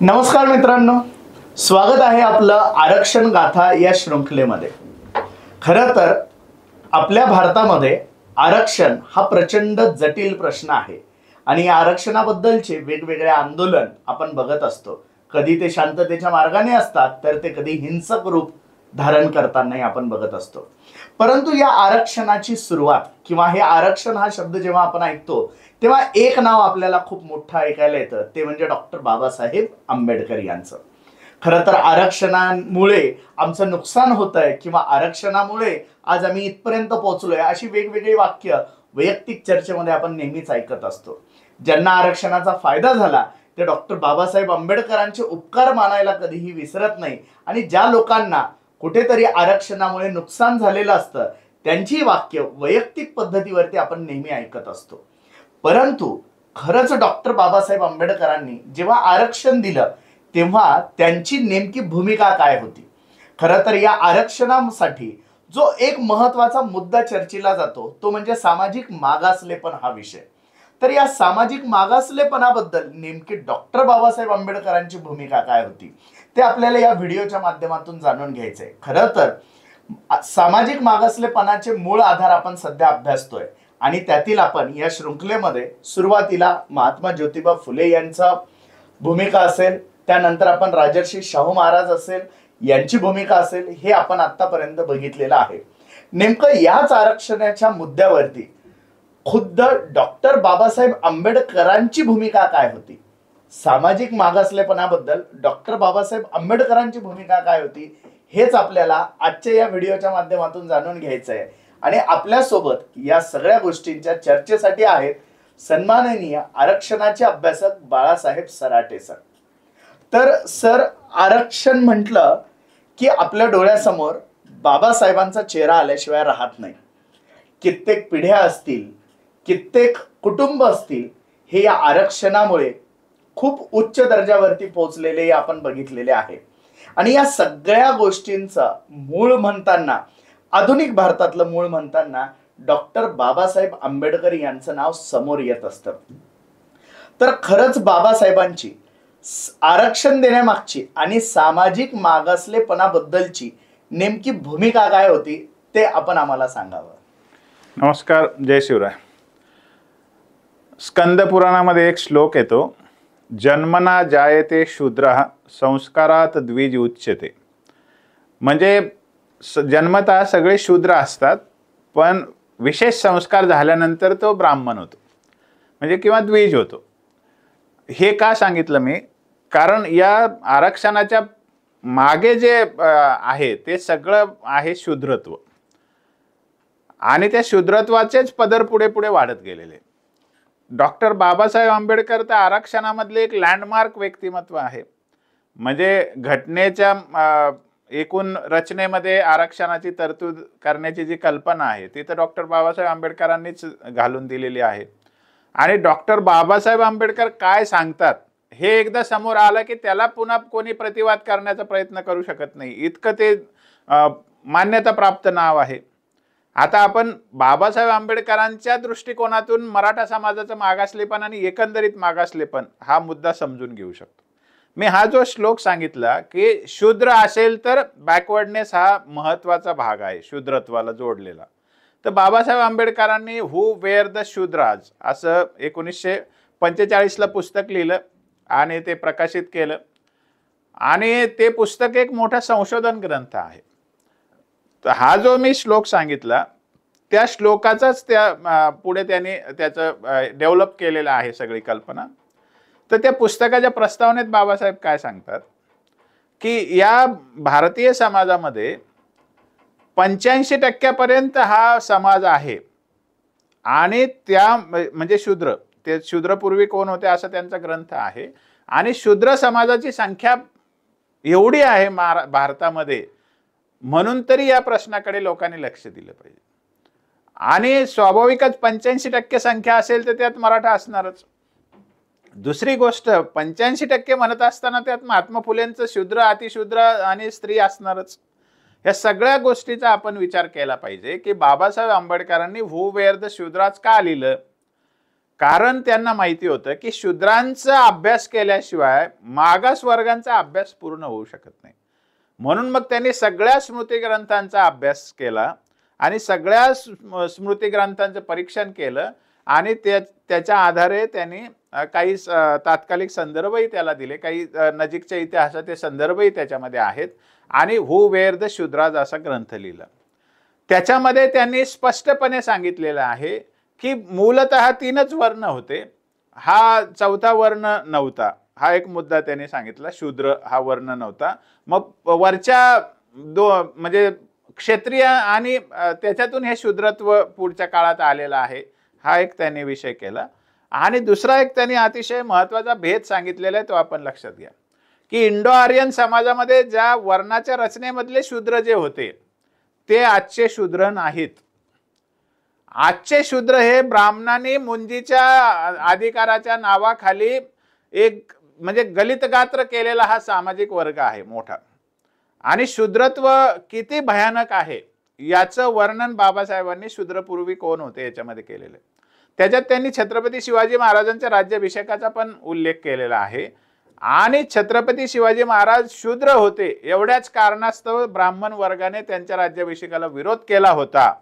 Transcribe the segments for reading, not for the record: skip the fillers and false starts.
नमस्कार मित्रांनो, स्वागत आहे आपलं आरक्षण गाथा या शृंखलेमध्ये। खरं तर आपल्या भारतामध्ये आरक्षण हा प्रचंड जटिल प्रश्न आहे आणि या आरक्षणाबद्दलचे वेगवेगळे आंदोलन आपण बघत असतो। कधी ते शांततेच्या मार्गाने असतात तर ते कधी हिंसक रूप धारण करतानाही आपण बघत असतो। परंतु या आरक्षणाची सुरुवात किंवा हे आरक्षण हा शब्द जेव्हा आपण ऐकतो तेव्हा एक नाव आपल्याला खूप मोठं ऐकायला येतं, ते म्हणजे डॉक्टर बाबासाहेब आंबेडकर यांचं। खरं तर आरक्षणामुळे आमचं नुकसान होतंय किंवा आरक्षणामुळे आज आम्ही इथपर्यंत पोहोचलोय अशी वेगवेगळी वाक्य वैयक्तिक चर्चेमध्ये आपण नेहमीच ऐकत असतो। ज्यांना आरक्षणाचा फायदा झाला ते डॉक्टर बाबासाहेब आंबेडकरांचे उपकार मानायला कधीही विसरत नाही आणि ज्या लोकांना कुठेतरी आरक्षणामुळे नुकसान झालेलं असतं त्यांची वाक्य वैयक्तिक पद्धतीवरती आपण नेहमी ऐकत असतो। परंतु खरंच डॉक्टर बाबासाहेब आंबेडकरांनी जेव्हा आरक्षण दिलं तेव्हा त्यांची नेमकी भूमिका काय होती? खरं तर या आरक्षणासाठी जो एक महत्त्वाचा मुद्दा चर्चेला जातो तो म्हणजे सामाजिक मागासलेपण हा विषय। तर या सामाजिक मागासलेपणाबद्दल नेमकी डॉक्टर बाबासाहेब आंबेडकरांची भूमिका काय होती ते आपल्याला या व्हिडिओच्या माध्यमातून जाणून घ्यायचंय। खरं तर सामाजिक मागासलेपणाचे मूळ आधार आपण सध्या अभ्यासतोय आणि त्यातील आपण या शृंखलेमध्ये सुरुवातीला महात्मा ज्योतिबा फुले यांचा भूमिका असेल, त्यानंतर आपण राजर्षी शाहू महाराज असेल यांची भूमिका असेल, हे आपण आतापर्यंत बघितलेलं आहे। नेमकं याच आरक्षणाच्या मुद्द्यावरती खुद्द डॉक्टर बाबासाहेब आंबेडकरांची भूमिका काय होती, सामाजिक मागासलेपणाबद्दल डॉक्टर बाबासाहेब आंबेडकरांची भूमिका काय होती, हेच आपल्याला आजच्या या व्हिडिओच्या माध्यमातून जाणून घ्यायचं आहे। आणि आपल्या सोबत या सगळ्या गोष्टींच्या चर्चेसाठी आहेत सन्माननीय आरक्षणाचे अभ्यासक बाळासाहेब सराटे सर। तर सर, आरक्षण म्हटलं की आपल्या डोळ्यासमोर बाबासाहेबांचा चेहरा आल्याशिवाय राहत नाही। कित्येक पिढ्या असतील, कित्येक कुटुंब असतील, हे या आरक्षणामुळे खूप उच्च दर्जावरती पोहोचलेले आपण बघितलेले आहे। आणि या सगळ्या गोष्टींचा मूळ म्हणताना, आधुनिक भारतातलं मूळ म्हणताना डॉक्टर बाबासाहेब आंबेडकर यांचं नाव समोर येत असतं। तर खरंच बाबासाहेबांची आरक्षण देण्यामागची आणि सामाजिक मागासलेपणाबद्दलची नेमकी भूमिका काय होती ते आपण आम्हाला सांगावं। नमस्कार, जय शिवराय। स्कंद पुराणामध्ये एक श्लोक येतो, जन्मना जायते शूद्रः संस्कारात द्विज उच्यते। म्हणजे जन्मतः सगळे शूद्र असतात पण विशेष संस्कार झाल्यानंतर तो ब्राह्मण होतो, म्हणजे किंवा द्विज होतो। हे का सांगितलं मी? कारण या आरक्षणाच्या मागे जे आहे ते सगळं आहे शूद्रत्व आणि त्या शूद्रत्वाचेच पदर पुढे पुढे वाढत गेलेले। डॉक्टर बाबासाहेब आंबेडकर तर आरक्षणामधले एक लँडमार्क व्यक्तिमत्व आहे। म्हणजे घटनेच्या एकूण रचनेमध्ये आरक्षणाची तरतूद करण्याची जी कल्पना आहे ती तर डॉक्टर बाबासाहेब आंबेडकरांनीच घालून दिलेली आहे। आणि डॉक्टर बाबासाहेब आंबेडकर काय सांगतात हे एकदा समोर आलं की त्याला पुन्हा कोणी प्रतिवाद करण्याचा प्रयत्न करू शकत नाही, इतकं ते मान्यता प्राप्त नाव आहे। आता आपण बाबासाहेब आंबेडकरांच्या दृष्टिकोनातून मराठा समाजाचं मागासलेपण आणि एकंदरीत मागासलेपण हा मुद्दा समजून घेऊ शकतो। मी हा जो श्लोक सांगितला की शूद्र असेल तर बॅकवर्डनेस हा महत्वाचा भाग आहे शूद्रत्वाला जोडलेला, तर बाबासाहेब आंबेडकरांनी हु वेअर द शूद्राज असं 1945ला पुस्तक लिहिलं आणि ते प्रकाशित केलं आणि ते पुस्तक एक मोठा संशोधन ग्रंथ आहे। तर हा जो मी श्लोक सांगितला त्या श्लोकाचाच त्या पुढे त्यांनी त्याचं डेव्हलप केलेलं आहे सगळी कल्पना। तर त्या पुस्तकाच्या प्रस्तावनेत बाबासाहेब काय सांगतात की या भारतीय समाजामध्ये 85% हा समाज आहे आणि त्या म्हणजे शूद्र, ते शूद्रपूर्वी कोण होते असं त्यांचा ग्रंथ आहे आणि शूद्र समाजाची संख्या एवढी आहे भारतामध्ये, म्हणून तरी या प्रश्नाकडे लोकांनी लक्ष दिलं पाहिजे। आणि स्वाभाविकच 85% संख्या असेल तर त्यात मराठा असणारच। दुसरी गोष्ट, 85% म्हणत असताना त्यात महात्मा फुलेंचं शूद्र, अतिशूद्र आणि स्त्री असणारच। या सगळ्या गोष्टीचा आपण विचार केला पाहिजे की बाबासाहेब आंबेडकरांनी हु वेअर द शूद्राज का लिहिलं, कारण त्यांना माहिती होतं की शूद्रांचा अभ्यास केल्याशिवाय मागास वर्गांचा अभ्यास पूर्ण होऊ शकत नाही. म्हणून मग त्यांनी सगळ्या स्मृती ग्रंथांचा अभ्यास केला आणि सगळ्या स्मृती ग्रंथांचं परीक्षण केलं आणि त्याच्या आधारे त्यांनी काही तात्कालिक संदर्भही त्याला दिले, काही नजीकच्या इतिहासाचे संदर्भही त्याच्यामध्ये आहेत आणि हू वेअर द शूद्राज असा ग्रंथ लिहिला. त्याच्यामध्ये त्यांनी स्पष्टपणे सांगितलेलं आहे की मूलतः 3च वर्ण होते, हा चौथा वर्ण नव्हता. हा एक मुद्दा त्यांनी सांगितला, शूद्र हा वर्ण नव्हता. मग वरच्या म्हणजे क्षत्रिय आणि त्याच्यातून हे शूद्रत्व पुढच्या काळात आलेलं आहे, हा एक त्यांनी विषय केला. आणि दुसरा एक त्यांनी अतिशय महत्त्वाचा भेद सांगितलेला आहे, तो आपण लक्षात घ्या की इंडो आर्यन समाजामध्ये ज्या वर्णाच्या रचनेमधले शूद्र जे होते ते आजचे शूद्र नाहीत. आजचे शूद्र हे ब्राह्मणांनी मुंजीच्या अधिकाराच्या नावाखाली एक म्हणजे गलित गात्र केलेला हा सामाजिक वर्ग आहे मोठा. आणि शूद्रत्व किती भयानक आहे याचं वर्णन बाबासाहेबांनी शूद्रपूर्वी कोण होते याच्यामध्ये केलेलं आहे. त्याच्यात त्यांनी छत्रपती शिवाजी महाराजांच्या राज्याभिषेकाचा पण उल्लेख केलेला आहे. आणि छत्रपती शिवाजी महाराज शूद्र होते एवढ्याच कारणास्तव ब्राह्मण वर्गाने त्यांच्या राज्याभिषेकाला विरोध केला होता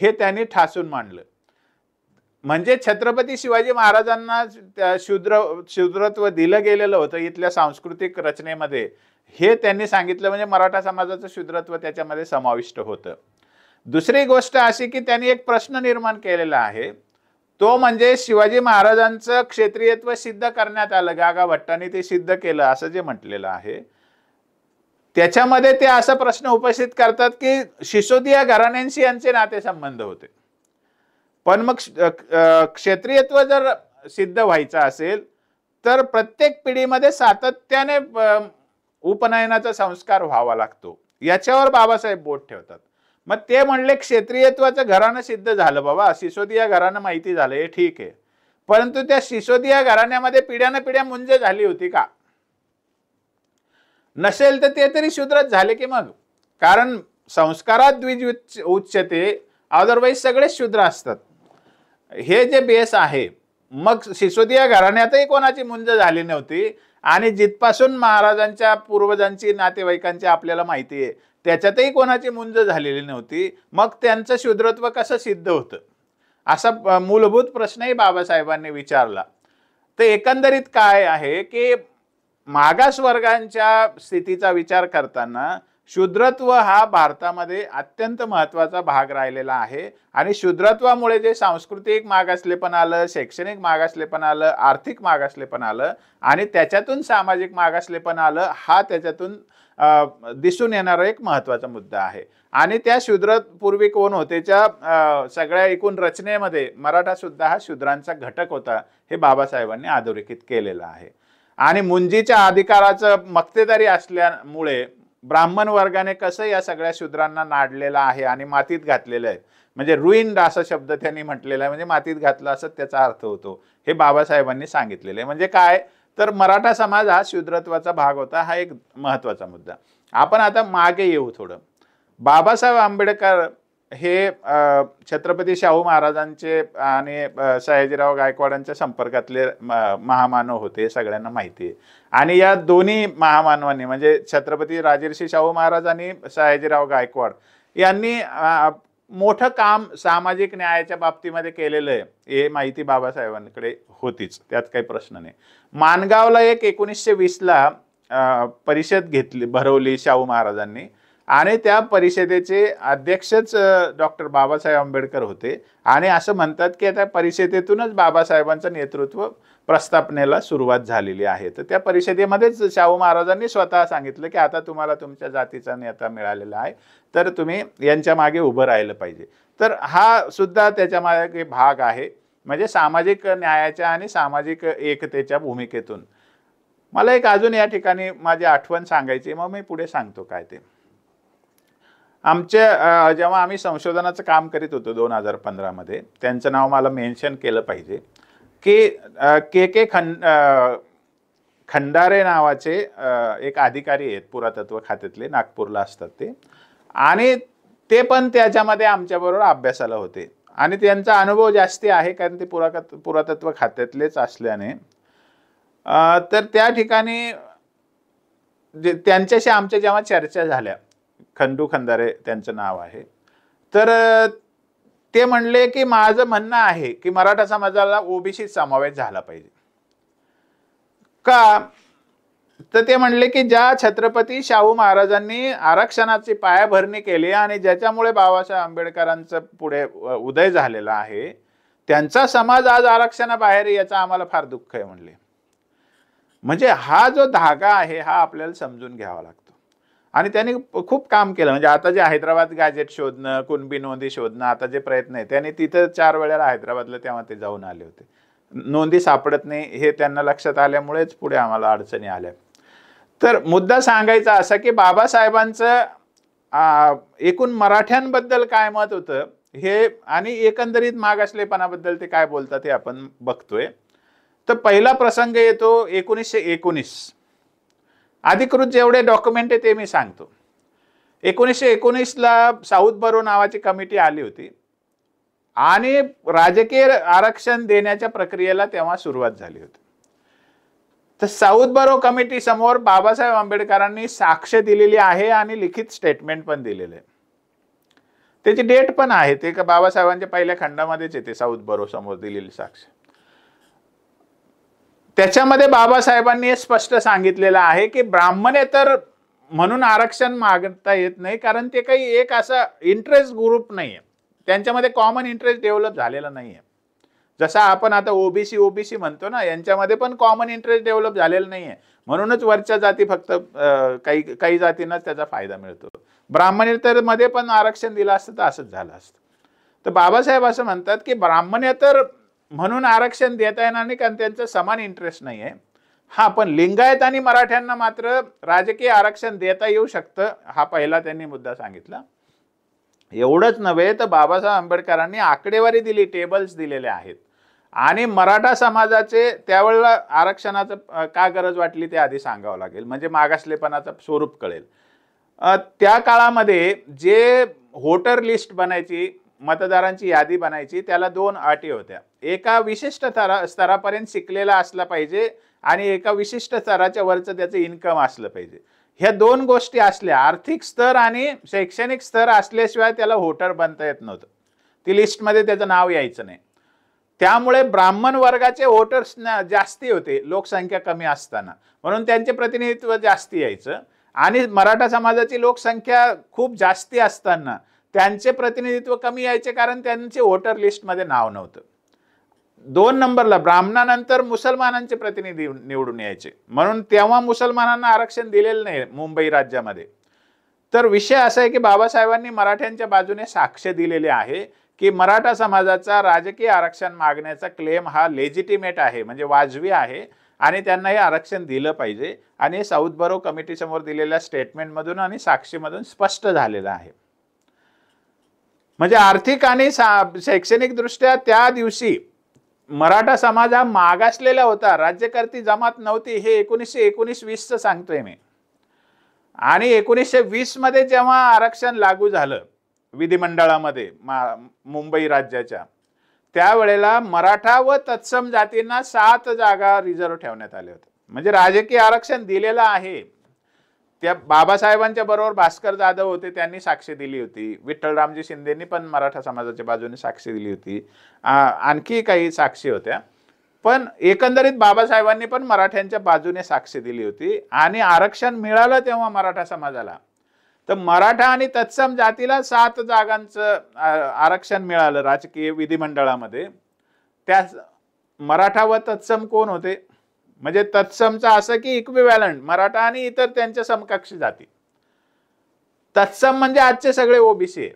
हे त्यांनी ठासून मांडलं. म्हणजे छत्रपती शिवाजी महाराजांना शूद्रत्व दिलं गेलेलं होतं इथल्या सांस्कृतिक रचनेमध्ये, हे त्यांनी सांगितलं. म्हणजे मराठा समाजाचं शूद्रत्व त्याच्यामध्ये समाविष्ट होतं. दुसरी गोष्ट अशी की त्यांनी एक प्रश्न निर्माण केलेला आहे, तो म्हणजे शिवाजी महाराजांचं क्षत्रियत्व सिद्ध करण्यात आलं, गागा भट्टांनी ते सिद्ध केलं असं जे म्हटलेलं आहे. त्याच्यामध्ये ते असा प्रश्न उपस्थित करतात की सिसोदिया घराण्यांशी यांचे नातेसंबंध होते, पण मग क्षत्रियत्व जर सिद्ध व्हायचं असेल तर प्रत्येक पिढीमध्ये सातत्याने उपनयनाचा संस्कार व्हावा लागतो, याच्यावर बाबासाहेब बोट ठेवतात. मग ते म्हणले क्षत्रियत्वाचं घराणं सिद्ध झालं बाबा, सिसोदिया घराणं माहिती झालं हे ठीक आहे, परंतु त्या सिसोदिया घराण्यामध्ये पिढ्यानं पिढ्या मुंज झाली होती का? नसेल तर ते तरी शूद्रच झाले की मग, कारण संस्कारात द्विज उच्चते, अदरवाईज सगळेच शूद्र असतात, हे जे बेस आहे. मग सिसोदिया घराण्यातही कोणाची मुंज झाली नव्हती आणि जिथपासून महाराजांच्या पूर्वजांची नातेवाईकांची आपल्याला माहिती आहे त्याच्यातही कोणाची मुंज झालेली नव्हती. मग त्यांचं शूद्रत्व कसं सिद्ध होतं असा मूलभूत प्रश्नही बाबासाहेबांनी विचारला. तर एकंदरीत काय आहे की मागास वर्गांच्या स्थितीचा विचार करताना शूद्रत्व हा भारतामध्ये अत्यंत महत्त्वाचा भाग राहिलेला आहे. आणि शूद्रत्वामुळे जे सांस्कृतिक मागासलेपण आलं, शैक्षणिक मागासलेपण आलं, आर्थिक मागासलेपण आलं आणि त्याच्यातून सामाजिक मागासलेपण आलं, हा त्याच्यातून दिसून येणारा एक महत्त्वाचा मुद्दा आहे. आणि त्या शूद्रपूर्वी कोण होते च्या सगळ्या एकूण रचनेमध्ये मराठा सुद्धा हा शूद्रांचा घटक होता, हे बाबासाहेबांनी अधोरेखित केलेलं आहे. आणि मुंजीच्या अधिकाराचं मक्तेदारी असल्यामुळे ब्राह्मण वर्गाने कसं या सगळ्या शूद्रांना नाडलेलं आहे आणि मातीत घातलेलं आहे, म्हणजे रुईन्ड असा शब्द त्यांनी म्हटलेला आहे, म्हणजे मातीत घातलं असं त्याचा अर्थ होतो, हे बाबासाहेबांनी सांगितलेलं आहे. म्हणजे काय तर मराठा समाज हा शूद्रत्वाचा भाग होता, हा एक महत्त्वाचा मुद्दा. आपण आता मागे येऊ थोडं. बाबासाहेब आंबेडकर हे छत्रपती शाहू महाराजांचे आणि सयाजीराव गायकवाडांच्या संपर्कातले महामानव होते, सगळ्यांना माहिती आहे. आणि या दोन्ही महामानवांनी म्हणजे छत्रपती राजर्षी शाहू महाराज आणि सयाजीराव गायकवाड यांनी मोठं काम सामाजिक न्यायाच्या बाबतीमध्ये केलेलं आहे, हे माहिती बाबासाहेबांकडे होतीच, त्यात काही प्रश्न नाही. माणगावला एक 1920ला परिषद भरवली शाहू महाराजांनी आणि त्या परिषदेचे अध्यक्षच डॉक्टर बाबासाहेब आंबेडकर होते. आणि असं म्हणतात की त्या परिषदेतूनच बाबासाहेबांचं नेतृत्व प्रस्थापनेला सुरुवात झालेली आहे. तर त्या परिषदेमध्येच शाहू महाराजांनी स्वतः सांगितलं की आता तुम्हाला तुमच्या जातीचा नेता मिळालेला आहे, तर तुम्ही यांच्या मागे उभं राहिलं पाहिजे. तर हा सुद्धा त्याच्या मागे भाग आहे, म्हणजे सामाजिक न्यायाच्या आणि सामाजिक एकतेच्या भूमिकेतून. मला एक अजून या ठिकाणी माझी आठवण सांगायची, मग मी पुढे सांगतो काय ते. जेव्हा आम्ही संशोधनाचं काम करीत होतो 2015 मध्ये, त्यांचं नाव मला मेन्शन केलं पाहिजे की के खंडारे नावाचे एक अधिकारी आहेत पुरातत्व खात्यातले, नागपूरला असतात ते, आणि ते पण त्याच्यामध्ये आमच्याबरोबर अभ्यासाला होते. आणि त्यांचा अनुभव जास्ती आहे कारण ते पुरातत्व खात्यातलेच असल्याने तर त्या ठिकाणी त्यांच्याशी आमच्या जेव्हा चर्चा झाल्या, खंडू खंदारे त्यांचं नाव आहे, तर ते म्हणले की माझं म्हणणं आहे की मराठा समाजाला ओबीसी समावेश झाला पाहिजे का. तर ते म्हणले की ज्या छत्रपती शाहू महाराजांनी आरक्षणाची पायाभरणी केली आणि ज्याच्यामुळे बाबासाहेब आंबेडकरांचं पुढे उदय झालेला आहे, त्यांचा समाज आज आरक्षणाबाहेर याचा आम्हाला फार दुःख आहे म्हणले. म्हणजे हा जो धागा आहे हा आपल्याला समजून घ्यावा लागतो. आणि त्यांनी खूप काम केलं. म्हणजे आता जे हैदराबाद गॅजेट शोधणं, कुणबी नोंदी शोधणं, आता जे प्रयत्न आहे त्यांनी तिथं 4 वेळेला हैदराबादला तेव्हा ते जाऊन आले होते. नोंदी सापडत नाही हे त्यांना लक्षात आल्यामुळेच पुढे आम्हाला अडचणी आल्या. तर मुद्दा सांगायचा असा की बाबासाहेबांचं एकूण मराठ्यांबद्दल काय मत होतं हे आणि एकंदरीत मागासलेपणाबद्दल ते काय बोलतात हे आपण बघतोय. तर पहिला प्रसंग येतो 1919. अधिकृत जेवढे डॉक्युमेंट आहे ते मी सांगतो. 1919ला साऊथ बरो नावाची कमिटी आली होती आणि राजकीय आरक्षण देण्याच्या प्रक्रियेला तेव्हा सुरुवात झाली होती. तर साऊथ बरो कमिटी समोर बाबासाहेब आंबेडकरांनी साक्ष दिलेली आहे आणि लिखित स्टेटमेंट पण दिलेले आहे. त्याची डेट पण आहे, ते का बाबासाहेबांच्या पहिल्या खंडामध्येच येते साऊथ बरो समोर दिलेली साक्ष. त्याच्यामध्ये बाबासाहेबांनी स्पष्ट सांगितलेलं आहे की ब्राह्मणेतर म्हणून आरक्षण मागता येत नाही कारण ते काही एक असा इंटरेस्ट ग्रुप नाहीये, त्यांच्यामध्ये कॉमन इंटरेस्ट डेव्हलप झालेला नाहीये. जसा आपण आता ओबीसी म्हणतो ना, यांच्यामध्ये पण कॉमन इंटरेस्ट डेव्हलप झालेला नाहीये, म्हणूनच वरच्या जाती फक्त काही जातींनाच त्याचा फायदा मिळतो. ब्राह्मणेतर मध्ये पण आरक्षण दिलं असतं तर असंच झालं असतं. तर बाबासाहेब असं म्हणतात की ब्राह्मणेतर म्हणून आरक्षण देता येणार नाही कारण त्यांचं समान इंटरेस्ट नाही आहे. हा, पण लिंगायत आणि मराठ्यांना मात्र राजकीय आरक्षण देता येऊ शकतं, हा पहिला त्यांनी मुद्दा सांगितला. एवढंच नव्हे तर बाबासाहेब आंबेडकरांनी आकडेवारी दिली, टेबल्स दिलेले आहेत आणि मराठा समाजाचे त्यावेळेला आरक्षणाचं का गरज वाटली ते आधी सांगावं लागेल, म्हणजे मागासलेपणाचं स्वरूप कळेल. त्या काळामध्ये जे व्होटर लिस्ट बनायची, मतदारांची यादी बनायची, त्याला 2 अटी होत्या. एका विशिष्ट स्तरापर्यंत शिकलेला असला पाहिजे आणि एका विशिष्ट स्तराच्या वरचं त्याचं इन्कम असलं पाहिजे. ह्या 2 गोष्टी असल्या, आर्थिक स्तर आणि शैक्षणिक स्तर असल्याशिवाय त्याला व्होटर बनता येत नव्हतं, ती लिस्टमध्ये त्याचं नाव यायचं नाही. त्यामुळे ब्राह्मण वर्गाचे व्होटर्स जास्ती होते लोकसंख्या कमी असताना, म्हणून त्यांचे प्रतिनिधित्व जास्ती यायचं. आणि मराठा समाजाची लोकसंख्या खूप जास्ती असताना त्यांचे प्रतिनिधित्व कमी यायचे कारण त्यांचे व्होटर लिस्टमध्ये नाव नव्हतं. 2 नंबरला ब्राह्मणानंतर मुसलमानांचे प्रतिनिधी निवडून यायचे, म्हणून तेव्हा मुसलमानांना आरक्षण दिलेलं नाही मुंबई राज्यामध्ये. तर विषय असा आहे की बाबासाहेबांनी मराठ्यांच्या बाजूने साक्ष दिलेली आहे की मराठा समाजाचा राजकीय आरक्षण मागण्याचा क्लेम हा लेजिटिमेट आहे, म्हणजे वाजवी आहे आणि त्यांना हे आरक्षण दिलं पाहिजे. आणि हे साऊथ बरो कमिटी समोर दिलेल्या स्टेटमेंटमधून आणि साक्षीमधून स्पष्ट झालेलं आहे. म्हणजे आर्थिक आणि शैक्षणिक दृष्ट्या त्या दिवशी मराठा समाज हा मागासलेला होता, राज्यकर्ती जमात नव्हती. हे 1919-20चं सांगतोय मी. आणि 1920 मध्ये जेव्हा आरक्षण लागू झालं विधिमंडळामध्ये मुंबई राज्याच्या, त्यावेळेला मराठा व तत्सम जातींना 7 जागा रिझर्व्ह ठेवण्यात आल्या होत्या. म्हणजे राजकीय आरक्षण दिलेलं आहे. त्या बाबासाहेबांच्या बरोबर भास्कर जाधव होते, त्यांनी साक्ष दिली होती. विठ्ठलरामजी शिंदेंनी पण मराठा समाजाच्या बाजूने साक्ष दिली होती. आणखी काही साक्षी होत्या, पण एकंदरीत बाबासाहेबांनी पण मराठ्यांच्या बाजूने साक्ष दिली होती. आणि आरक्षण मिळालं तेव्हा मराठा समाजाला, तर मराठा आणि तत्सम जातीला 7 जागांचं आरक्षण मिळालं राजकीय विधिमंडळामध्ये. त्या मराठा व तत्सम कोण होते, म्हणजे तत्समचा असं की इक्विव्हॅलंट मराठा आणि इतर त्यांच्या समकक्ष जाती. तत्सम म्हणजे आजचे सगळे ओबीसी आहे.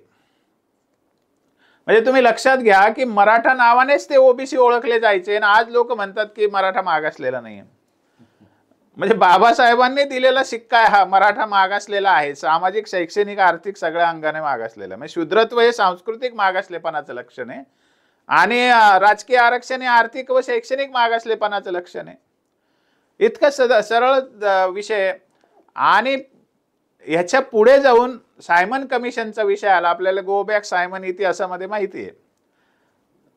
म्हणजे तुम्ही लक्षात घ्या की मराठा नावानेच ते ओबीसी ओळखले जायचे आणि आज लोक म्हणतात की मराठा मागासलेला नाहीये. म्हणजे बाबासाहेबांनी दिलेला शिक्का आहे हा, मराठा मागासलेला आहे, सामाजिक शैक्षणिक आर्थिक सगळ्या अंगाने मागासलेला. म्हणजे शूद्रत्व हे सांस्कृतिक मागासलेपणाचं लक्षण आहे आणि राजकीय आरक्षण हे आर्थिक व शैक्षणिक मागासलेपणाचं लक्षण आहे. इतकं सरळ विषय. आणि ह्याच्या पुढे जाऊन सायमन कमिशनचा विषय आला. आपल्याला गो बॅक सायमन इतिहासामध्ये माहिती आहे.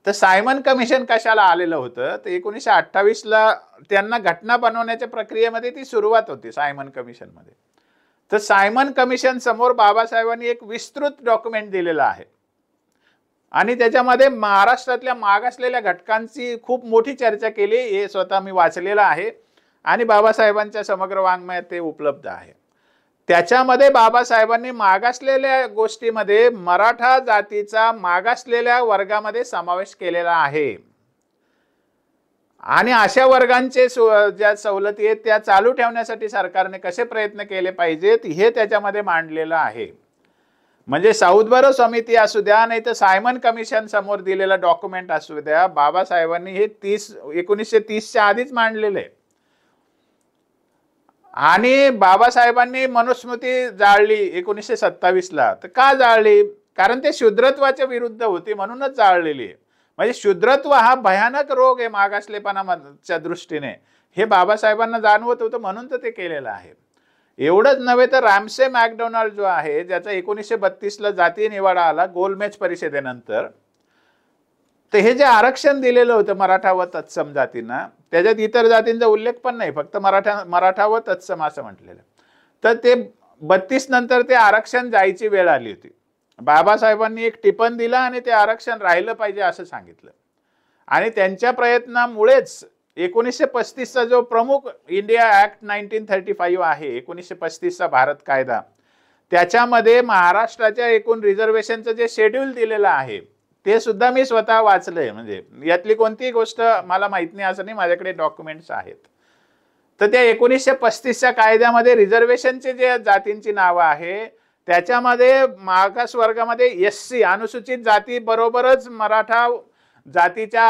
तर सायमन कमिशन कशाला आलेलं होतं, तर 1928ला त्यांना घटना बनवण्याच्या प्रक्रियेमध्ये ती सुरुवात होती सायमन कमिशनमध्ये. तर सायमन कमिशन समोर बाबासाहेबांनी एक विस्तृत डॉक्युमेंट दिलेलं आहे आणि त्याच्यामध्ये महाराष्ट्रातल्या मागासलेल्या घटकांची खूप मोठी चर्चा केली. हे स्वतः मी वाचलेलं आहे आणि बाबासाहेबांच्या समग्र वाङ्मयात ते उपलब्ध आहे. त्याच्यामध्ये बाबासाहेबांनी मागासलेल्या गोष्टीमध्ये मराठा जातीचा मागासलेल्या वर्गामध्ये समावेश केलेला आहे आणि अशा वर्गांचे ज्या सवलती आहेत त्या चालू ठेवण्यासाठी सरकारने कसे प्रयत्न केले पाहिजेत हे त्याच्यामध्ये मांडलेलं आहे. म्हणजे साऊथ बरो समिती असू द्या नाही तर सायमन कमिशन समोर दिलेला डॉक्युमेंट असू द्या, बाबासाहेबांनी हे 1930च्या आधीच मांडलेले आहे. आणि बाबासाहेबांनी मनुस्मृती जाळली 1927ला. तर का जाळली? कारण ते शूद्रत्वाच्या विरुद्ध होती म्हणूनच जाळलेली आहे. म्हणजे शूद्रत्व हा भयानक रोग आहे मागासलेपणाच्या दृष्टीने, हे बाबासाहेबांना जाणवत होतं म्हणून तर ते केलेलं आहे. एवढंच नव्हे तर रॅमसे मॅकडोनाल्ड जो आहे, ज्याचा 1932ला जातीय निवाडा आला गोलमेज परिषदेनंतर, तर हे जे आरक्षण दिलेलं होतं मराठा व तत्सम जातींना, त्याच्यात इतर जातींचा उल्लेख पण नाही, फक्त मराठा व तत्सम असं म्हटलेलं. तर ते 32 नंतर ते आरक्षण जायची वेळ आली होती. बाबासाहेबांनी एक टिपण दिला आणि ते आरक्षण राहिलं पाहिजे असं सांगितलं आणि त्यांच्या प्रयत्नामुळेच 1935चा जो प्रमुख इंडिया ऍक्ट 1935 आहे, 1935चा भारत कायदा, त्याच्यामध्ये महाराष्ट्राच्या एकूण रिझर्वेशनचं जे शेड्यूल दिलेलं आहे ते सुद्धा मी स्वतः वाचलंय. म्हणजे यातली कोणतीही गोष्ट मला माहित नाही असं नाही, माझ्याकडे डॉक्युमेंट्स आहेत. तर त्या 1935च्या कायद्यामध्ये रिझर्वेशनचे जे जातींची नावं आहे त्याच्यामध्ये मागास वर्गामध्ये SC अनुसूचित जाती बरोबरच मराठा जातीच्या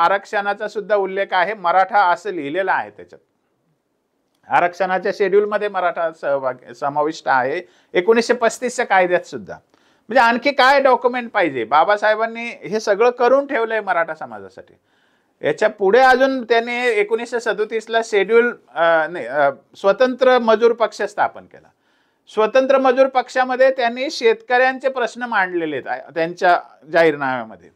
आरक्षणाचा सुद्धा उल्लेख आहे. मराठा असं लिहिलेलं आहे त्याच्यात. आरक्षणाच्या शेड्यूलमध्ये मराठा समाविष्ट आहे 1935च्या कायद्यात सुद्धा. म्हणजे आणखी काय डॉक्युमेंट पाहिजे? बाबासाहेबांनी हे सगळं करून ठेवलंय मराठा समाजासाठी. याच्या पुढे अजून त्यांनी 1937ला शेड्यूल स्वतंत्र मजूर पक्ष स्थापन केला. स्वतंत्र मजूर पक्षामध्ये त्यांनी शेतकऱ्यांचे प्रश्न मांडलेले आहेत त्यांच्या जाहीरनाम्यामध्ये.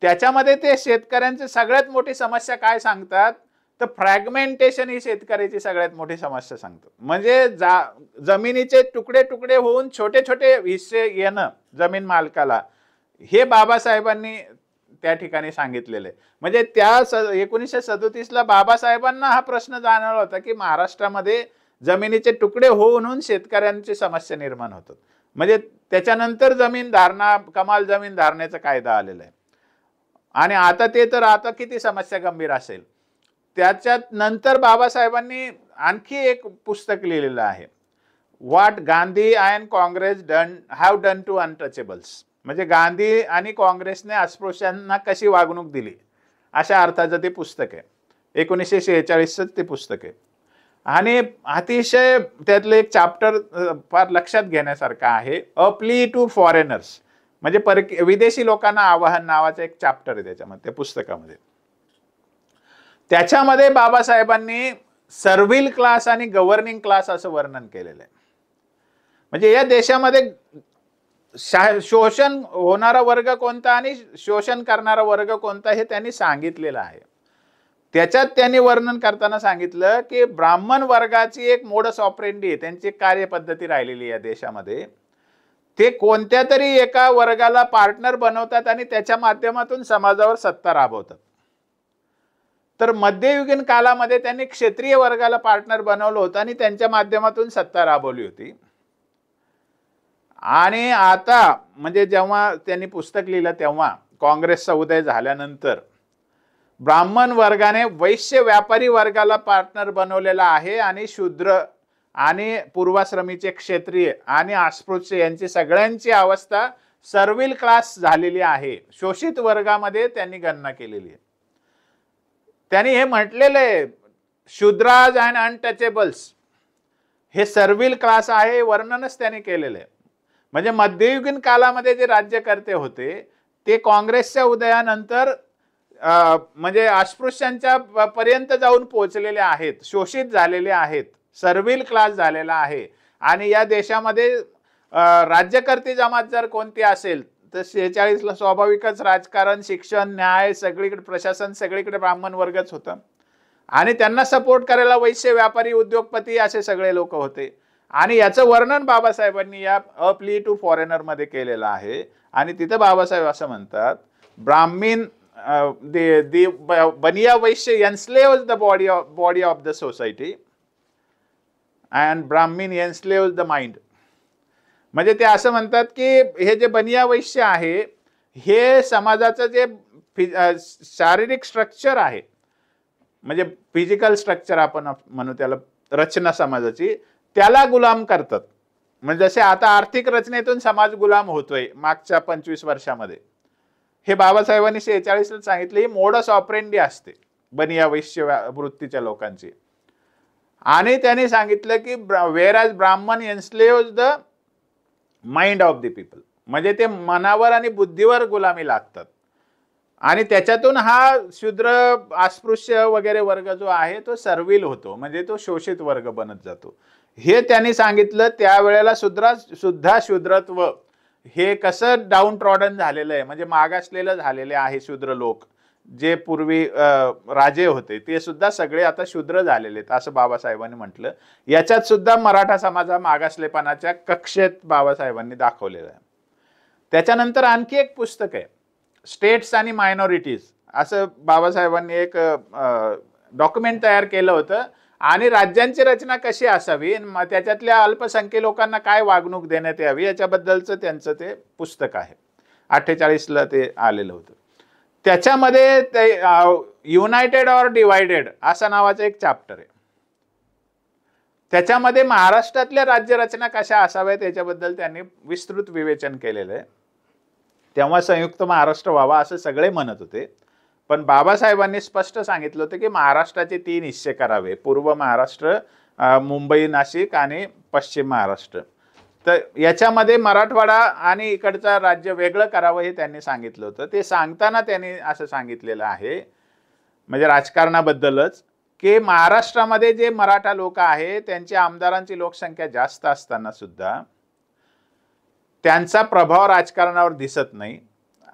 त्याच्यामध्ये ते शेतकऱ्यांची सगळ्यात मोठी समस्या काय सांगतात, तर फ्रॅगमेंटेशन ही शेतकऱ्याची सगळ्यात मोठी समस्या सांगतो. म्हणजे जमिनीचे तुकडे तुकडे होऊन छोटे छोटे हिस्से येणं जमीन मालकाला, हे बाबासाहेबांनी त्या ठिकाणी सांगितलेलं आहे. म्हणजे त्या 1937ला बाबासाहेबांना हा प्रश्न जाणवला होता की महाराष्ट्रामध्ये जमिनीचे तुकडे होऊन शेतकऱ्यांची समस्या निर्माण होतात. म्हणजे त्याच्यानंतर जमीन धारणा, कमाल जमीन धारण्याचा कायदा आलेला आहे आणि आता ते तर आता किती समस्या गंभीर असेल. त्याच्यात नंतर बाबासाहेबांनी आणखी एक पुस्तक लिहिलेलं आहे, what Gandhi and Congress have done to untouchables. म्हणजे गांधी आणि काँग्रेसने अस्पृश्यांना कशी वागणूक दिली अशा अर्थाचं ते पुस्तक आहे. 1946च ते पुस्तक आहे आणि अतिशय त्यातलं एक चॅप्टर फार लक्षात घेण्यासारखं आहे, अ प्ली टू फॉरेनर्स. म्हणजे विदेशी लोकांना आवाहन नावाचं एक चॅप्टर आहे त्याच्यामध्ये, त्या पुस्तकामध्ये. त्याच्यामध्ये बाबासाहेबांनी सर्व्हिल क्लास आणि गव्हर्निंग क्लास असं वर्णन केलेलं आहे. म्हणजे या देशामध्ये शोषण होणारा वर्ग कोणता आणि शोषण करणारा वर्ग कोणता हे त्यांनी सांगितलेलं आहे. त्याच्यात त्यांनी वर्णन करताना सांगितलं की ब्राह्मण वर्गाची एक मोडस ऑपरेंडी आहे, त्यांची कार्यपद्धती राहिलेली या देशामध्ये. ते कोणत्या तरी एका वर्गाला पार्टनर बनवतात आणि त्याच्या माध्यमातून समाजावर सत्ता राबवतात. तर मध्ययुगीन कालामध्ये त्यांनी क्षत्रिय वर्गाला पार्टनर बनवलं होतं आणि त्यांच्या माध्यमातून सत्ता राबवली होती. आणि आता म्हणजे जेव्हा त्यांनी पुस्तक लिहिलं तेव्हा काँग्रेसचा उदय झाल्यानंतर ब्राह्मण वर्गाने वैश्य व्यापारी वर्गाला पार्टनर बनवलेला आहे आणि शूद्र आणि पूर्वाश्रमीचे क्षत्रिय आणि अस्पृश्य यांची सगळ्यांची अवस्था सर्व्हिल क्लास झालेली आहे, शोषित वर्गामध्ये त्यांनी गणना केलेली आहे. त्यांनी हे म्हटलेलं आहे, शूद्राज अँड अनटचेबल्स हे सर्व्हिल क्लास आहे, वर्णनच त्यांनी केलेलं आहे. म्हणजे मध्ययुगीन कालामध्ये जे राज्यकर्ते होते ते काँग्रेसच्या उदयानंतर म्हणजे अस्पृश्यांच्या पर्यंत जाऊन पोहोचलेले आहेत, शोषित झालेले आहेत, सर्व्हिल क्लास झालेला आहे. आणि या देशामध्ये राज्यकर्ते जमात जर कोणती असेल तर 46ला स्वाभाविकच राजकारण, शिक्षण, न्याय सगळीकडे, प्रशासन सगळीकडे ब्राह्मण वर्गच होता आणि त्यांना सपोर्ट करायला वैश्य, व्यापारी, उद्योगपती असे सगळे लोक होते. आणि याचं वर्णन बाबासाहेबांनी या अ प्ली टू फॉरेनर मध्ये केलेलं आहे. आणि तिथे बाबासाहेब असं म्हणतात, Brahmin Bania Vaishya enslaves the body of the society and Brahmin enslaves the mind. म्हणजे ते असं म्हणतात की हे जे बनिया वैश्य आहे हे समाजाचं जे शारीरिक स्ट्रक्चर आहे, म्हणजे फिजिकल स्ट्रक्चर आपण म्हणू त्याला, रचना समाजाची, त्याला गुलाम करतात. म्हणजे जसे आता आर्थिक रचनेतून समाज गुलाम होतोय मागच्या 25 वर्षामध्ये, हे बाबासाहेबांनी 46ला सांगितले ही मोडस ऑपरेंडी असते बनिया वैश्य वृत्तीच्या लोकांची. आणि त्यांनी सांगितलं की whereas Brahmin enslaves the mind of the people, म्हणजे ते मनावर आणि बुद्धीवर गुलामी लागतात. आणि त्याच्यातून हा शूद्र, अस्पृश्य वगैरे वर्ग जो आहे तो सर्विल होतो, म्हणजे तो शोषित वर्ग बनत जातो. हे त्यांनी सांगितलं. त्यावेळेला सुद्धा शूद्रत्व हे कसं डाऊन ट्रॉडन झालेलं आहे, म्हणजे मागासलेलं झालेले आहे. शूद्र लोक जे पूर्वी राजे होते ते सुद्धा सगळे आता शूद्र झालेले आहेत असं बाबासाहेबांनी म्हटलं. याच्यात सुद्धा मराठा समाज हा मागासलेपणाच्या कक्षेत बाबासाहेबांनी दाखवलेला आहे. त्याच्यानंतर आणखी एक पुस्तक आहे, स्टेट्स आणि मायनॉरिटीज, असं बाबासाहेबांनी एक डॉक्युमेंट तयार केलं होतं. आणि राज्यांची रचना कशी असावी, त्याच्यातल्या अल्पसंख्य लोकांना काय वागणूक देण्यात यावी याच्याबद्दलचं त्यांचं ते पुस्तक आहे. 48ला ते आलेलं होतं. त्याच्यामध्ये ते युनायटेड ऑर डिवायडेड असा नावाचा एक चॅप्टर आहे. त्याच्यामध्ये महाराष्ट्रातल्या राज्यरचना कशा असाव्यात याच्याबद्दल त्यांनी विस्तृत विवेचन केलेलं आहे. तेव्हा संयुक्त महाराष्ट्र व्हावा असं सगळे म्हणत होते, पण बाबासाहेबांनी स्पष्ट सांगितलं होतं की महाराष्ट्राचे 3 हिस्से करावे, पूर्व महाराष्ट्र, मुंबई, नाशिक आणि पश्चिम महाराष्ट्र. तर याच्यामध्ये मराठवाडा आणि इकडचं राज्य वेगळं करावं हे त्यांनी सांगितलं होतं. ते सांगताना त्यांनी असं सांगितलेलं आहे, म्हणजे राजकारणाबद्दलच, की महाराष्ट्रामध्ये जे मराठा लोक आहे त्यांच्या आमदारांची लोकसंख्या जास्त असताना सुद्धा त्यांचा प्रभाव राजकारणावर दिसत नाही.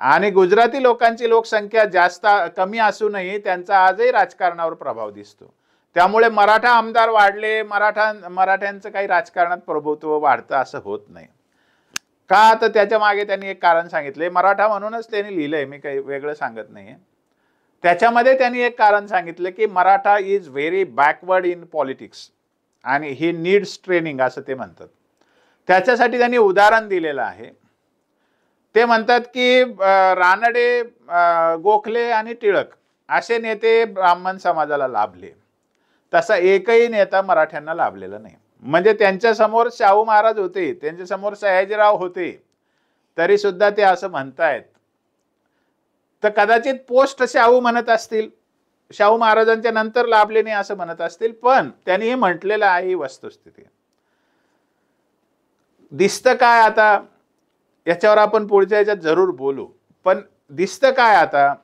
आणि गुजराती लोकांची लोकसंख्या जास्त कमी असूनही त्यांचा आजही राजकारणावर प्रभाव दिसतो. त्यामुळे मराठा आमदार वाढले, मराठ्यांचं काही राजकारणात प्रभुत्व वाढतं असं होत नाही. का, तर त्याच्या मागे त्यांनी एक कारण सांगितले. मराठा म्हणूनच त्यांनी लिहिलंय, मी काही वेगळं सांगत नाहीये. त्याच्यामध्ये त्यांनी एक कारण सांगितलं की Maratha is very backward in politics आणि ही नीड्स ट्रेनिंग असं ते म्हणतात. त्याच्यासाठी त्यांनी उदाहरण दिलेलं आहे. ते म्हणतात की रानडे, गोखले आणि टिळक असे नेते ब्राह्मण समाजाला लाभले, तसा एकही नेता मराठ्यांना लाभलेला नाही. म्हणजे त्यांच्या समोर शाहू महाराज होते, त्यांच्या समोर सयाजीराव होते, तरी सुद्धा ते असं म्हणतायत. तर कदाचित पोस्ट शाहू म्हणत असतील, शाहू महाराजांच्या नंतर लाभले नाही असं म्हणत असतील, पण त्यांनी हे म्हटलेलं आहे, ही वस्तुस्थिती. दिसतं काय आता, याच्यावर आपण पुढच्या याच्यात जरूर बोलू, पण दिसतं काय आता,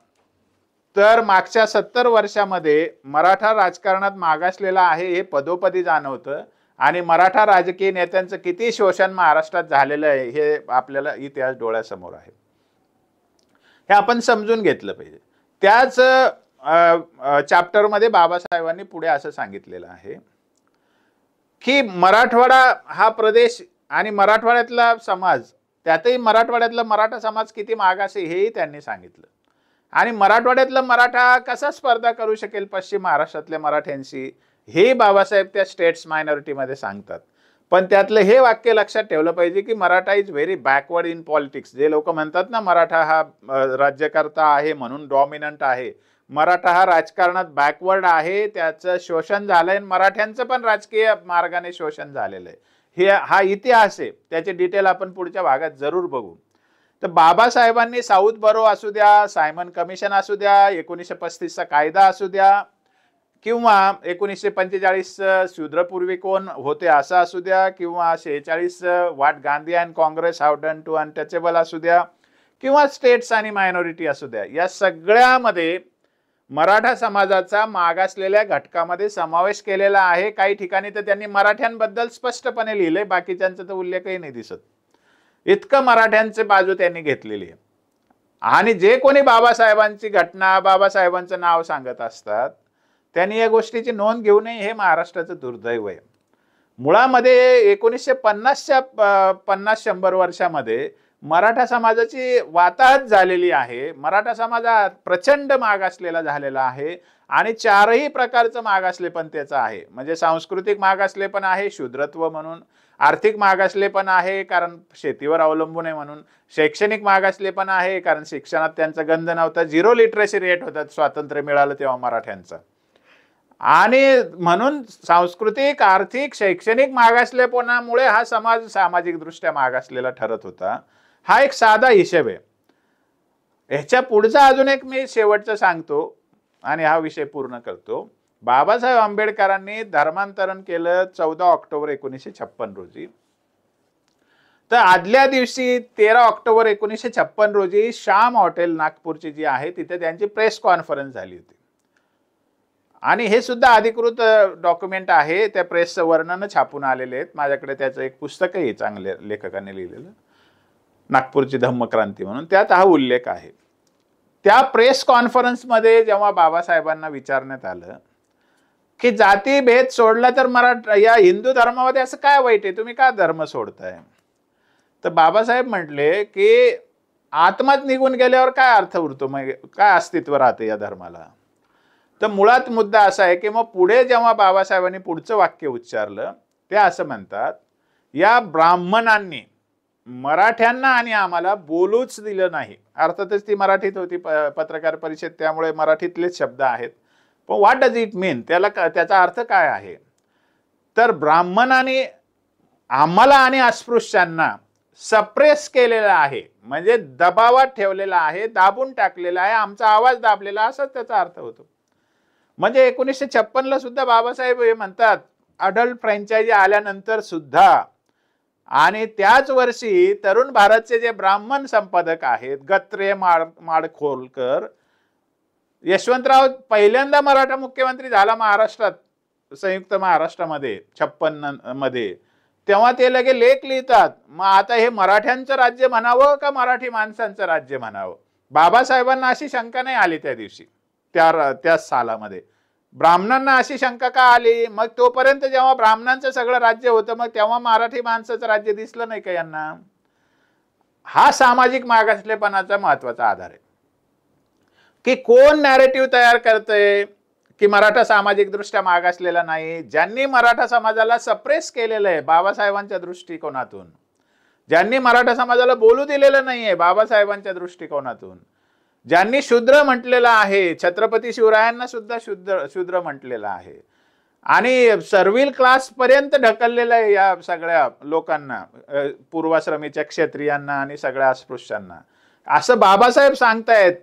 तर मागच्या 70 वर्षामध्ये मराठा राजकारणात मागासलेला आहे हे पदोपदी जाणवतं. आणि मराठा राजकीय नेत्यांचं किती शोषण महाराष्ट्रात झालेलं आहे हे आपल्याला इतिहास डोळ्यासमोर आहे. हे आपण समजून घेतलं पाहिजे. त्याच चॅप्टरमध्ये बाबासाहेबांनी पुढे असं सांगितलेलं आहे की मराठवाडा हा प्रदेश आणि मराठवाड्यातला समाज, त्यातही मराठवाड्यातला मराठा समाज किती मागास आहे हेही त्यांनी सांगितलं. आणि मराठवाड्यातला मराठा कसा स्पर्धा करू शकेल पश्चिम महाराष्ट्रातल्या मराठ्यांशी हे बाबासाहेब त्या स्टेट्स मायनॉरिटीमध्ये सांगतात. पण त्यातलं हे वाक्य लक्षात ठेवलं पाहिजे की Maratha is very backward in politics. जे लोक म्हणतात ना मराठा हा राज्यकर्ता आहे म्हणून डॉमिनंट आहे, मराठा हा राजकारणात बॅकवर्ड आहे, त्याचं शोषण झालंय, मराठ्यांचं पण राजकीय मार्गाने शोषण झालेलं आहे. हा इतिहास आहे, त्याचे डिटेल आपण पुढच्या भागात जरूर बघू. तर बाबासाहेबांनी साऊथ बरो असू द्या, सायमन कमिशन असू द्या, 1935चा कायदा असू द्या, किंवा 1945 शूद्रपूर्वी कोण होते असं असू द्या, किंवा 46 what Gandhi and Congress have done to untouchable असू द्या, किंवा स्टेट्स आणि मायनॉरिटी असू द्या, या सगळ्यामध्ये मराठा समाजाचा मागासलेल्या घटकामध्ये समावेश केलेला आहे. काही ठिकाणी तर त्यांनी मराठ्यांबद्दल स्पष्टपणे लिहिले, बाकीच्यांचा तर उल्लेखही नाही दिसत. इतकं मराठ्यांची बाजू त्यांनी घेतलेली आहे. आणि जे कोणी बाबासाहेबांची घटना, बाबासाहेबांचं नाव सांगत असतात, त्यांनी या गोष्टीची नोंद घेऊ नये, हे महाराष्ट्राचं दुर्दैव आहे. मुळामध्ये 1950च्या 50-100 वर्षामध्ये मराठा समाजाची वाताहत झालेली आहे. मराठा समाज प्रचंड मागासलेला झालेला आहे आणि चारही प्रकारचं मागासलेपण त्याचं आहे. म्हणजे सांस्कृतिक मागासलेपण आहे शूद्रत्व म्हणून, आर्थिक मागासलेपण आहे कारण शेतीवर अवलंबून आहे म्हणून, शैक्षणिक मागासलेपण आहे कारण शिक्षणात त्यांचा गंध नव्हता, 0 लिटरसी रेट होता स्वातंत्र्य मिळालं तेव्हा मराठ्यांचं, आणि म्हणून सांस्कृतिक, आर्थिक, शैक्षणिक मागासलेपणामुळे हा समाज सामाजिक दृष्ट्या मागासलेला ठरत होता. हा एक साधा हिशेब आहे. ह्याच्या पुढचा अजून एक मी शेवटचं सांगतो आणि हा विषय पूर्ण करतो. बाबासाहेब आंबेडकरांनी धर्मांतरण केलं 14 ऑक्टोबर 1956 रोजी. तर आदल्या दिवशी 13 ऑक्टोबर 1956 रोजी श्याम हॉटेल नागपूरची जी आहे तिथे त्यांची प्रेस कॉन्फरन्स झाली होती. आणि हे सुद्धा अधिकृत डॉक्युमेंट आहे, त्या प्रेसचं वर्णन छापून आलेले आहेत. माझ्याकडे त्याचं एक पुस्तकही चांगल्या लेखकाने लिहिलेलं, नागपूरची धम्मक्रांती म्हणून, त्यात हा उल्लेख आहे. त्या प्रेस कॉन्फरन्समध्ये जेव्हा बाबासाहेबांना विचारण्यात आलं की जातीभेद सोडला तर या हिंदू धर्मामध्ये असं काय वाईट आहे, तुम्ही का धर्म सोडताय, तर बाबासाहेब म्हटले की आत्माच निघून गेल्यावर काय अर्थ उरतो, मग काय अस्तित्व राहते या धर्माला. तर मुळात मुद्दा असा आहे की मग पुढे जेव्हा बाबासाहेबांनी पुढचं वाक्य उच्चारलं ते असं म्हणतात, या ब्राह्मणांनी मराठ्यांना आणि आम्हाला बोलूच दिलं नाही. अर्थातच ती मराठीत होती पत्रकार परिषद, त्यामुळे मराठीतलेच शब्द आहेत. पण व्हॉट डज इट मीन, त्याचा अर्थ काय आहे, तर ब्राह्मणांनी आम्हाला आणि अस्पृश्यांना सप्रेस केलेला आहे, म्हणजे दबावात ठेवलेला आहे, दाबून टाकलेला आहे, आमचा आवाज दाबलेला, असाच त्याचा अर्थ होतो. म्हणजे 1956ला सुद्धा बाबासाहेब हे म्हणतात, अडल्ट फ्रँचायझी आल्यानंतर सुद्धा, आणि त्याच वर्षी तरुण भारतचे जे ब्राह्मण संपादक आहेत गत्रे, माडखोलकर, यशवंतराव पहिल्यांदा मराठा मुख्यमंत्री झाला महाराष्ट्रात, संयुक्त महाराष्ट्रामध्ये 56 मध्ये, तेव्हा ते लगे लेख लिहितात, मग आता हे मराठ्यांचं राज्य म्हणावं का मराठी माणसांचं राज्य म्हणावं. बाबासाहेबांना अशी शंका नाही आली त्या दिवशी, त्याच सालामध्ये. ब्राह्मणांना अशी शंका का आली, मग तोपर्यंत जेव्हा ब्राह्मणांचं सगळं राज्य होतं, मग तेव्हा मराठी माणसाचं राज्य दिसलं नाही का यांना. हा सामाजिक मागासलेपणाचा महत्वाचा आधार आहे की कोण नॅरेटिव्ह तयार करतंय की मराठा सामाजिक दृष्ट्या मागासलेला नाही. ज्यांनी मराठा समाजाला सप्रेस केलेलं आहे बाबासाहेबांच्या दृष्टिकोनातून, ज्यांनी मराठा समाजाला बोलू दिलेलं नाहीये बाबासाहेबांच्या दृष्टिकोनातून, ज्यांनी शूद्र म्हटलेलं आहे, छत्रपती शिवरायांना सुद्धा शूद्र म्हटलेलं आहे, आणि सर्व्हिल क्लास पर्यंत ढकललेलं आहे या सगळ्या लोकांना, पूर्वाश्रमीच्या क्षत्रियांना आणि सगळ्या अस्पृश्यांना, असं बाबासाहेब सांगतायत.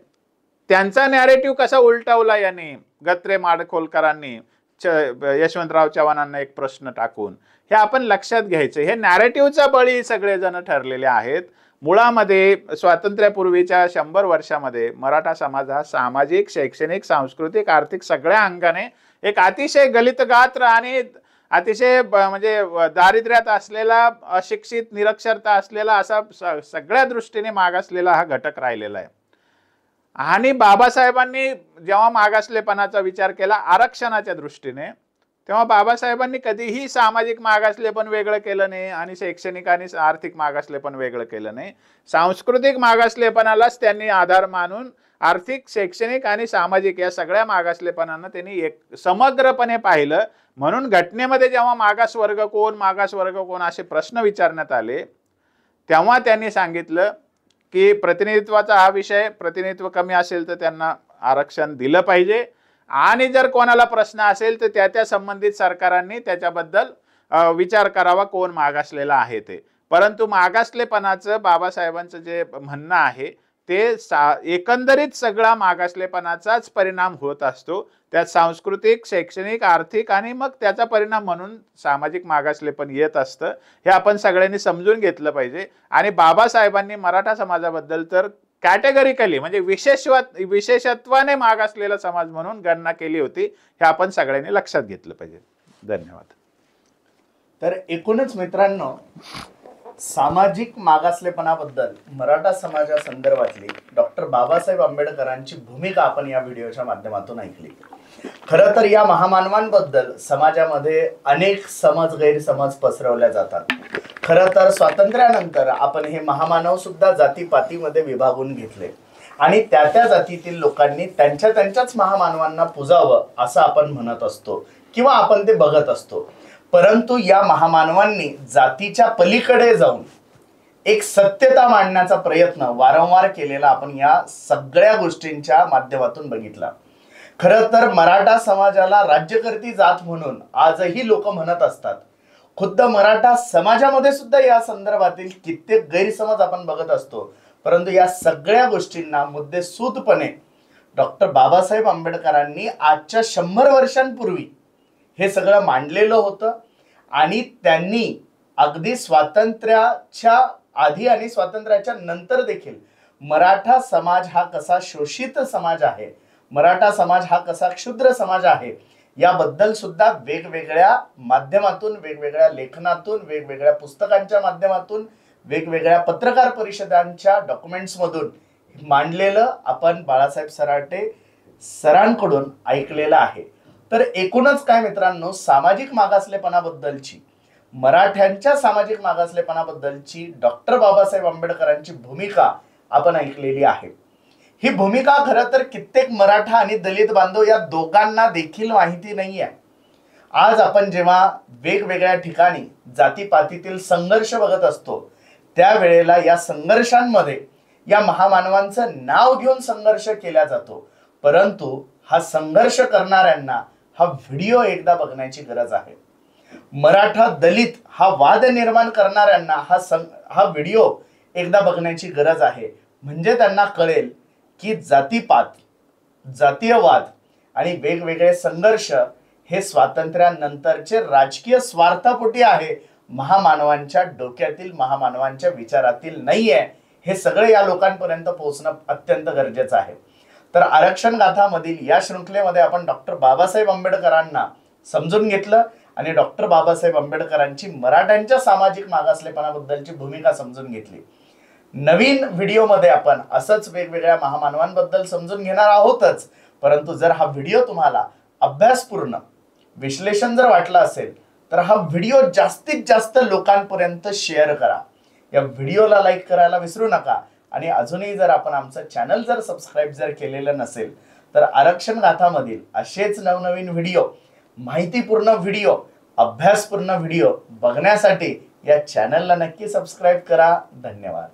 त्यांचा नॅरेटिव्ह कसा उलटवला यांनी, गत्रे माडखोलकरांनी यशवंतराव चव्हाणांना एक प्रश्न टाकून, हे आपण लक्षात घ्यायचं. हे नॅरेटिव्हचा बळी सगळेजण ठरलेले आहेत. मुळामध्ये स्वातंत्र्यापूर्वीच्या 100 वर्षामध्ये मराठा समाज हा सामाजिक, शैक्षणिक, सांस्कृतिक, आर्थिक सगळ्या अंगाने एक अतिशय गलित गात्र आणि अतिशय म्हणजे दारिद्र्यात असलेला, अशिक्षित, निरक्षरता असलेला, असा सगळ्या दृष्टीने मागासलेला हा घटक राहिलेला आहे. आणि बाबासाहेबांनी जेव्हा मागासलेपणाचा विचार केला आरक्षणाच्या दृष्टीने, तेव्हा बाबासाहेबांनी कधीही सामाजिक मागासलेपण वेगळं केलं नाही आणि शैक्षणिक आणि आर्थिक मागासलेपण वेगळं केलं नाही. सांस्कृतिक मागासलेपणालाच त्यांनी आधार मानून आर्थिक, शैक्षणिक आणि सामाजिक या सगळ्या मागासलेपणांना त्यांनी एक समग्रपणे पाहिलं. म्हणून घटनेमध्ये जेव्हा मागासवर्ग कोण असे प्रश्न विचारण्यात आले, तेव्हा त्यांनी सांगितलं की प्रतिनिधित्वाचा हा विषय, प्रतिनिधित्व कमी असेल तर त्यांना आरक्षण दिलं पाहिजे, आणि जर कोणाला प्रश्न असेल तर त्या संबंधित सरकारांनी त्याच्याबद्दल विचार करावा कोण मागासलेला आहे ते. परंतु मागासलेपणाचं बाबासाहेबांचं जे म्हणणं आहे ते एकंदरीत सगळा मागासलेपणाचाच परिणाम होत असतो. त्यात सांस्कृतिक, शैक्षणिक, आर्थिक आणि मग त्याचा परिणाम म्हणून सामाजिक मागासलेपण येत असतं. हे आपण सगळ्यांनी समजून घेतलं पाहिजे. आणि बाबासाहेबांनी मराठा समाजाबद्दल तर कॅटेगरिकली म्हणजे विशेषत्वाने मागासलेला समाज म्हणून गणना केली होती. हे आपण सगळ्यांनी लक्षात घेतलं पाहिजे. धन्यवाद. तर एकूणच मित्रांनो, सामाजिक मागासलेपणाबद्दल मराठा समाजासंदर्भातली डॉक्टर बाबासाहेब आंबेडकरांची भूमिका आपण या व्हिडिओच्या माध्यमातून ऐकली। खरं तर या महामानवांबद्दल समाजामध्ये अनेक गैरसमज पसरवल्या जातात। खरं तर स्वातंत्र्यानंतर आपण हे महामानव सुद्धा जातीपातीमध्ये विभागून घेतले आणि त्या जातीतील लोकांनी त्यांच्याच महामानवांना पूजावं असं आपण म्हणत असतो किंवा आपण ते बघत असतो। परंतु या महामानवांनी जातीच्या पलीकडे जाऊन एक सत्यता मांडण्याचा प्रयत्न वारंवार केलेला आपण या सगळ्या गोष्टींच्या माध्यमातून बघितला। खरं तर मराठा समाजाला राज्यकर्ती जात म्हणून आजही लोक म्हणत असतात। खुद्द मराठा समाजामध्ये सुद्धा या संदर्भातील कित्येक गैरसमज आपण बघत असतो। परंतु या सगळ्या गोष्टींना मुद्देसूदपणे डॉक्टर बाबासाहेब आंबेडकरांनी आजच्या 100 वर्षांपूर्वी हे सगळं मांडलेलं होतं आणि त्यांनी अगदी स्वातंत्र्याच्या आधी आणि स्वातंत्र्याच्या नंतर देखील मराठा समाज हा कसा शोषित समाज आहे, मराठा समाज हा कसा क्षुद्र समाज आहे याबद्दल सुद्धा वेगवेगळ्या माध्यमातून, वेगवेगळ्या लेखनातून, वेगवेगळ्या पुस्तकांच्या माध्यमातून, वेगवेगळ्या पत्रकार परिषदांच्या डॉक्युमेंट्स मधून मांडलेलं आपण बाळासाहेब सराटे सरांकडून ऐकलेलं आहे। तर एकूणच काय मित्रांनो, सामाजिक मागासलेपणाबद्दलची, मराठ्यांच्या सामाजिक मागासलेपणाबद्दलची डॉक्टर बाबासाहेब आंबेडकरांची भूमिका आपण ऐकलेली आहे। ही भूमिका खरं तर कित्येक मराठा आणि दलित बांधव या दोघांना देखील माहिती नाहीये। आज आपण जेव्हा वेगवेगळ्या ठिकाणी जातीपातीतील संघर्ष बघत असतो त्यावेळेला या संघर्षांमध्ये या महामानवांचं नाव घेऊन संघर्ष केला जातो। परंतु हा संघर्ष करणाऱ्यांना हा व्हिडिओ एकदा बघण्याची गरज आहे। मराठा दलित हा वाद निर्माण करणाऱ्यांना हा व्हिडिओ एकदा बघण्याची गरज आहे। म्हणजे त्यांना कळेल की जातीपात, जातीयवाद आणि वेगवेगळे संघर्ष हे स्वातंत्र्यानंतरचे राजकीय स्वार्थापोटी आहे, महामानवांच्या डोक्यातील, महामानवांच्या विचारातील नाहीये। हे सगळे या लोकांपर्यंत पोहोचणं अत्यंत गरजेचं आहे। तर आरक्षण गाथामधील या शृंखलेमध्ये आपण डॉक्टर बाबासाहेब आंबेडकरांना समजून घेतलं आणि डॉक्टर बाबासाहेब आंबेडकरांची मराठ्यांच्या सामाजिक मागासलेपणाबद्दलची भूमिका समजून घेतली। नवीन व्हिडिओमध्ये आपण असंच वेगवेगळ्या महामानवांबद्दल समजून घेणार आहोतच। परंतु जर हा व्हिडिओ तुम्हाला अभ्यासपूर्ण, विश्लेषण जर वाटलं असेल तर हा व्हिडिओ जास्तीत जास्त लोकांपर्यंत शेअर करा। या व्हिडिओला लाईक करायला विसरू नका आणि अजूनही जर आपण आमचं चॅनल जर सबस्क्राईब जर केलेलं नसेल तर आरक्षण गाथामधील असेच नवनवीन व्हिडिओ, माहितीपूर्ण व्हिडिओ, अभ्यासपूर्ण व्हिडिओ बघण्यासाठी या चॅनलला नक्की सबस्क्राईब करा। धन्यवाद।